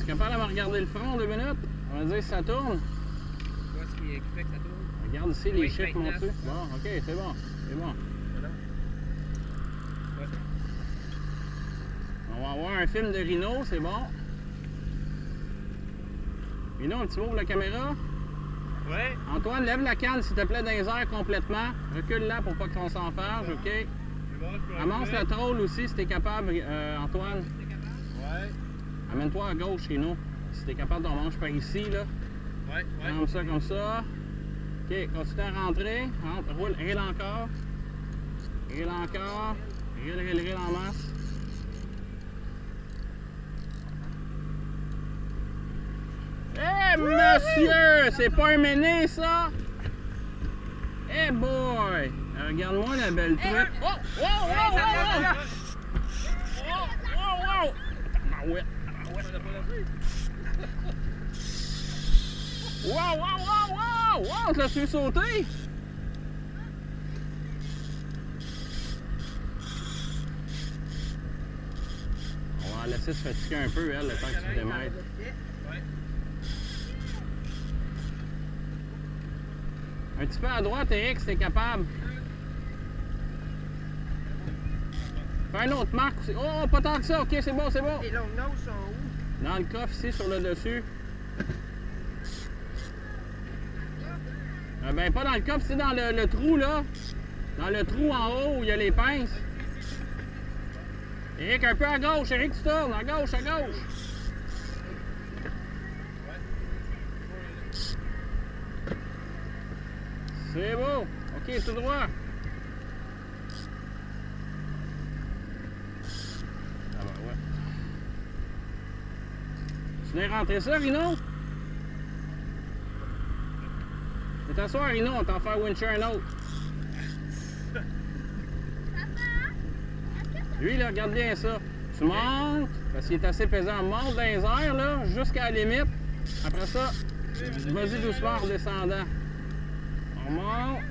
capable de me regarder le front 2 minutes? On va dire si ça tourne. Quoi ce qui fait que ça tourne? Regarde ici les Oui, chiffres 29. montés. Bon, ok, c'est bon. C'est bon. Voilà. Ouais. On va avoir un film de Rhino, c'est bon. Rhino, un petit mot pour la caméra. Ouais. Antoine, lève la canne s'il te plaît dans les airs complètement. Recule-la pour pas qu'on s'enfarge, ok? C'est bon, je peux Amance la troll aussi si t'es capable, Antoine. T'es capable? Ouais. Amène-toi à gauche chez nous. Si t'es capable d'en manger par ici, là. Ouais, ouais. Comme ça. Ok, continue à rentrer. Rentre, roule, rille encore. Rille encore. Rille en masse. Eh monsieur! C'est pas un méné ça! Eh boy! Regarde-moi la belle truite. Oh! Wow! Wow! Wow! Wow! Wow! Wow! Tabarouette! Wow! Wow! Wow! Wow! Wow! Je l'ai su sauter! On va la laisser se fatiguer un peu, elle, le temps que tu démêles. Ouais. Un petit peu à droite, Eric, si t'es capable. Fais une autre marque aussi. Oh, pas tant que ça. Ok, c'est bon, c'est bon. Les longues noses sont où? Dans le coffre ici, sur le dessus. Ben, pas dans le coffre, c'est dans le trou, là. Dans le trou en haut où il y a les pinces. Eric, un peu à gauche. Eric, tu tournes. À gauche, à gauche. C'est beau. Ok, tout droit. Ah ben ouais. Tu viens rentrer ça, Rhino? Viens t'asseoir, Rhino, on t'en fait wincher un autre. Lui, là, regarde bien ça. Tu montes, parce qu'il est assez pesant. Monte dans les airs, là, jusqu'à la limite. Après ça, vas-y doucement en redescendant. On monte.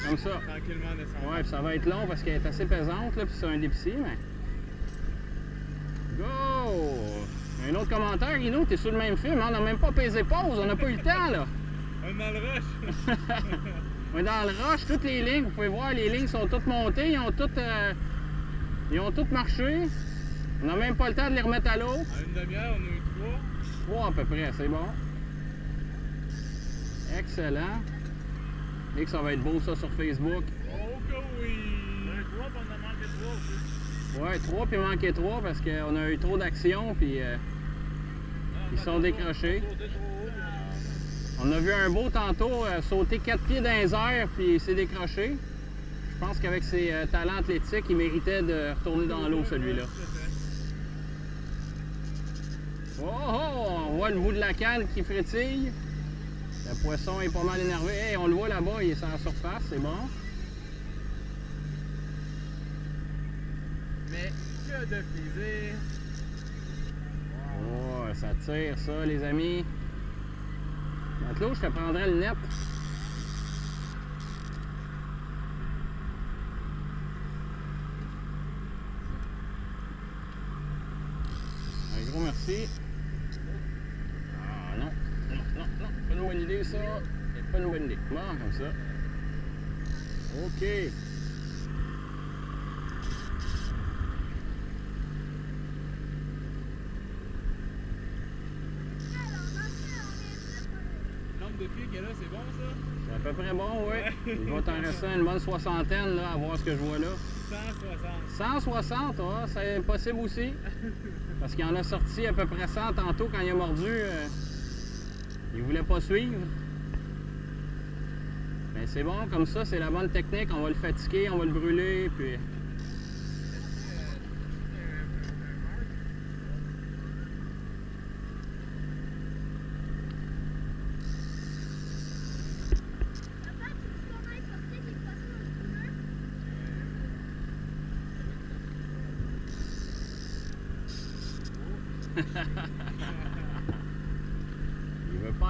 Comme ça. Tranquillement descendant. Ouais, puis ça va être long parce qu'elle est assez pesante, là, puis c'est un dépissé, mais... Go! Un autre commentaire, Rhino, t'es sur le même film, hein? On n'a même pas pesé pause, on n'a pas eu le temps, là. On est dans le rush. On est dans le rush, toutes les lignes, vous pouvez voir, les lignes sont toutes montées, ils ont toutes marché. On n'a même pas le temps de les remettre à l'eau. En une demi-heure, on a eu 3. 3 à peu près, c'est bon. Excellent. Et que ça va être beau ça sur Facebook. Oh que oui! On a eu 3, puis on a manqué 3 aussi. Ouais, 3 puis manqué 3 parce qu'on a eu trop d'action puis ils sont décrochés. On a vu un beau tantôt sauter 4 pieds dans les airs puis il s'est décroché. Je pense qu'avec ses talents athlétiques, il méritait de retourner dans l'eau celui-là. Oh oh! On voit le bout de la canne qui frétille. Le poisson est pas mal énervé. Hey, on le voit là-bas, il est sur la surface, c'est bon. Mais que de plaisir! Oh, ça tire ça, les amis. Matelot, je te prendrais le net. Un gros merci. Ah non, non, pas une bonne idée ça. C'est pas une bonne idée. Bon, comme ça. OK. Nombre de pieds qu'elle a, c'est bon ça? C'est à peu près bon, oui. Il va t'en rester une bonne soixantaine là, à voir ce que je vois là. 160. 160, ouais, c'est possible aussi. Parce qu'il en a sorti à peu près 100 tantôt quand il a mordu. Il voulait pas suivre. Mais c'est bon, comme ça, c'est la bonne technique. On va le fatiguer, on va le brûler, puis...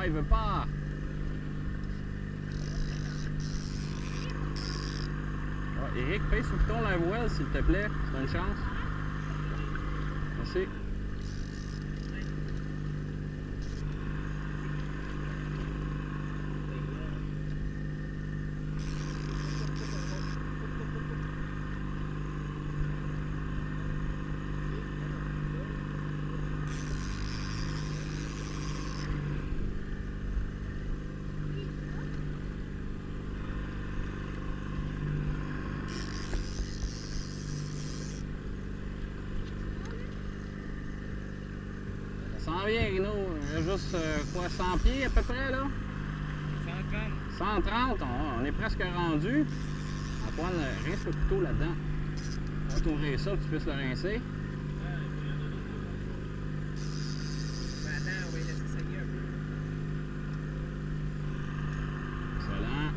il veut pas. Ah, Eric, paye sur le bouton la voile, s'il te plaît. C'est une chance. Merci. s'en vient, Rino. Il reste juste, quoi, 100 pieds à peu près, là? 130. 130, on est presque rendu. Antoine, rince le couteau là-dedans. On va t'ouvrir ça pour que tu puisses le rincer. Attends, on va laisser saigner un peu. Excellent.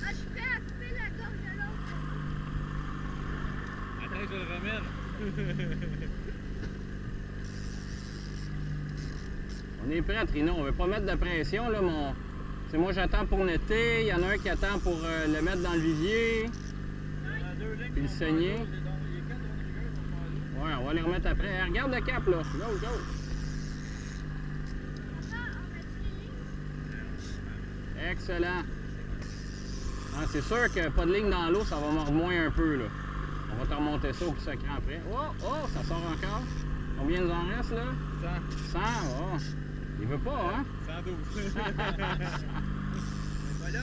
Ah, je suis prêt à couper la gorge de l'autre. Attends, je le ramène. On est prêt, Rino. On veut pas mettre de pression, là, mon... C'est moi, j'attends pour l'été. Il y en a un qui attend pour le mettre dans le vivier. Puis le saigner. Ouais, on va les remettre après. Hey, regarde le cap, là. Go, go. Excellent. Ah, c'est sûr que pas de ligne dans l'eau, ça va mordre moins un peu, là. On va te remonter ça au plus sacré après. Oh, oh, ça sort encore. Combien nous en reste, là? 100. 100, oh. Il veut pas, hein? 112. Voilà.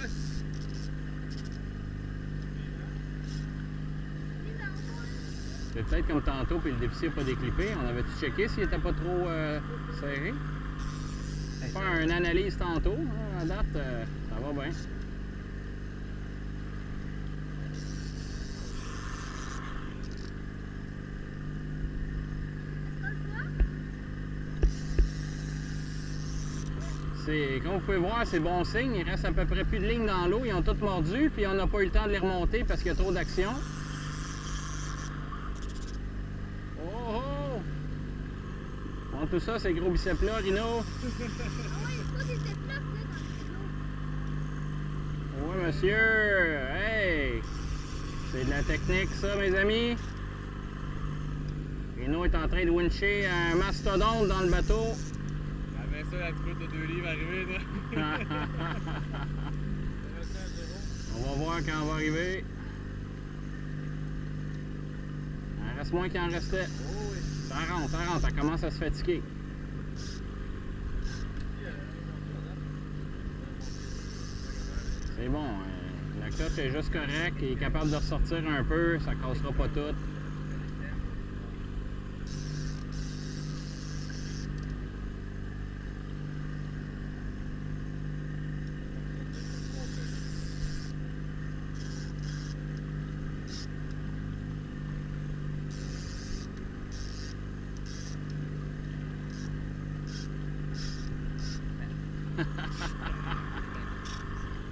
C'est peut-être comme tantôt, puis le déficit n'a pas déclippé. On avait-tu checké s'il était pas trop serré? On va faire une analyse tantôt. À date, ça va bien. Comme vous pouvez voir, c'est bon signe. Il reste à peu près plus de lignes dans l'eau. Ils ont toutes mordu, puis on n'a pas eu le temps de les remonter parce qu'il y a trop d'action. Oh oh! Bon, tout ça, ces gros biceps-là, Rino. Ah ouais, il faut des éclats là dans le Oui, monsieur! Hey! C'est de la technique, ça, mes amis. Rino est en train de wincher un mastodonte dans le bateau. Après ça, la petite de 2 livres arrivée, là. On va voir quand on va arriver. Il en reste moins qu'il en restait. Oh oui. Ça rentre, elle commence à se fatiguer. C'est bon, la cote est juste correcte, il est capable de ressortir un peu, ça cassera pas tout.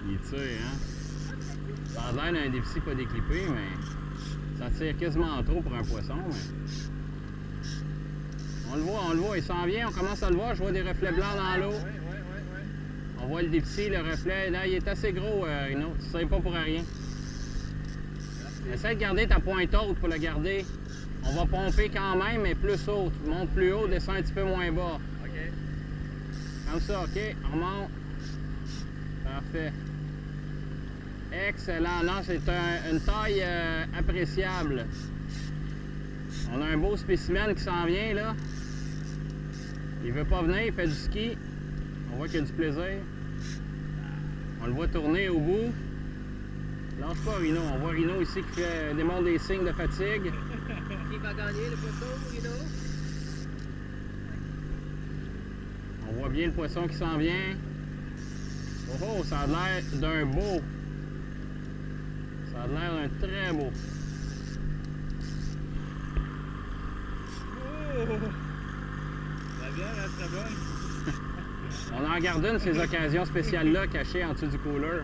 Il tire, hein? Ça a l'air d'un déficit pas déclippé, mais ça tire quasiment trop pour un poisson. Mais... On le voit, il s'en vient, on commence à le voir, je vois des reflets blancs dans l'eau. Ouais. On voit le déficit, le reflet, là, il est assez gros, Rino, tu ne sais pas pour rien. Essaye de garder ta pointe haute pour le garder. On va pomper quand même, mais plus haute. Monte plus haut, descend un petit peu moins bas. OK. Comme ça, OK, on remonte. Parfait. Excellent. Non, c'est une taille appréciable. On a un beau spécimen qui s'en vient, là. Il veut pas venir, il fait du ski. On voit qu'il a du plaisir. On le voit tourner au bout. Lâche pas Rino. On voit Rino ici qui démontre des signes de fatigue. Qui va gagner le poisson, Rino? On voit bien le poisson qui s'en vient. Oh oh, ça a l'air d'un beau. Ça a l'air d'un très beau. Oh! La bière, elle serait bonne. On en garde une de ces occasions spéciales-là cachées en dessous du cooler.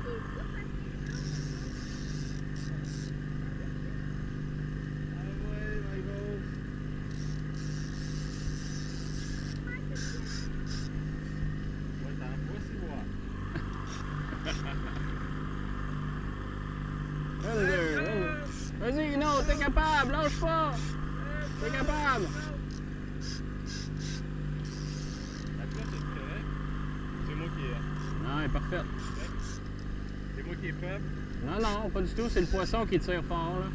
Vas-y, Rino, t'es capable, lâche pas! T'es capable! La cloche est correcte. C'est moi qui est. Non, elle est parfaite. C'est moi qui est faible. Non, non, pas du tout, c'est le poisson qui tire fort, là.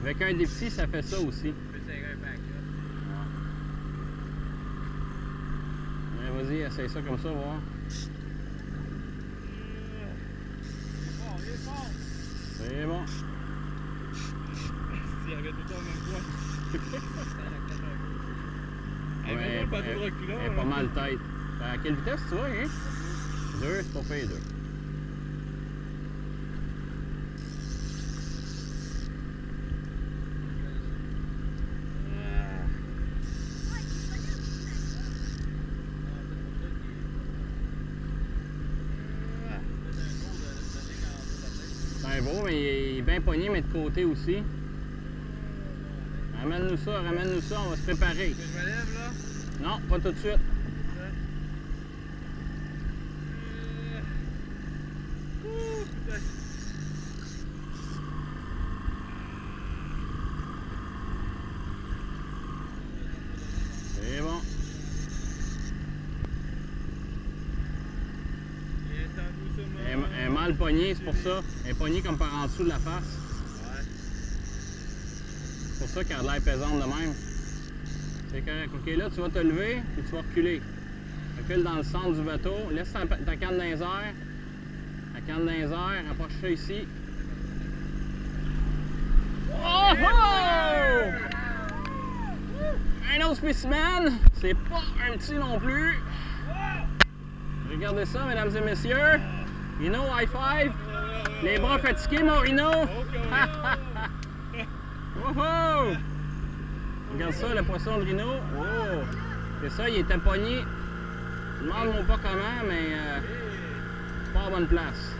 Avec un déficit, ça fait ça aussi. Je peux serrer un pack, là. Ouais, vas-y, essaye ça comme ça, voir. Il est fort. C'est bon. S'il y avait tout le temps le même poids. pas de elle reculons. est pas mal tête. À quelle vitesse tu vas, hein? 2, c'est pas fait 2. C'est beau, mais il est bien pogné, mais de côté aussi. Ramène-nous ça, on va se préparer. Je me lève là. Non, pas tout de suite. Putain. C'est bon. Elle est mal pognée, c'est pour ça. Elle est pognée comme par en dessous de la face. Ouais. C'est pour ça qu'elle a l'air pesante de même. C'est correct. Ok, là, tu vas te lever et tu vas reculer. Recule dans le centre du bateau. Laisse ta canne dans les airs. La canne dans les airs. Rapproche ça ici. Oh oh! Un autre spécimen. C'est pas un petit non plus. Regardez ça, mesdames et messieurs. Rino, high five. Les bras fatigués, mon Rino. Wouhou! Regarde ça, le poisson de Rino. Oh! C'est ça, il était pogné. Demande-moi pas comment, mais pas à bonne place.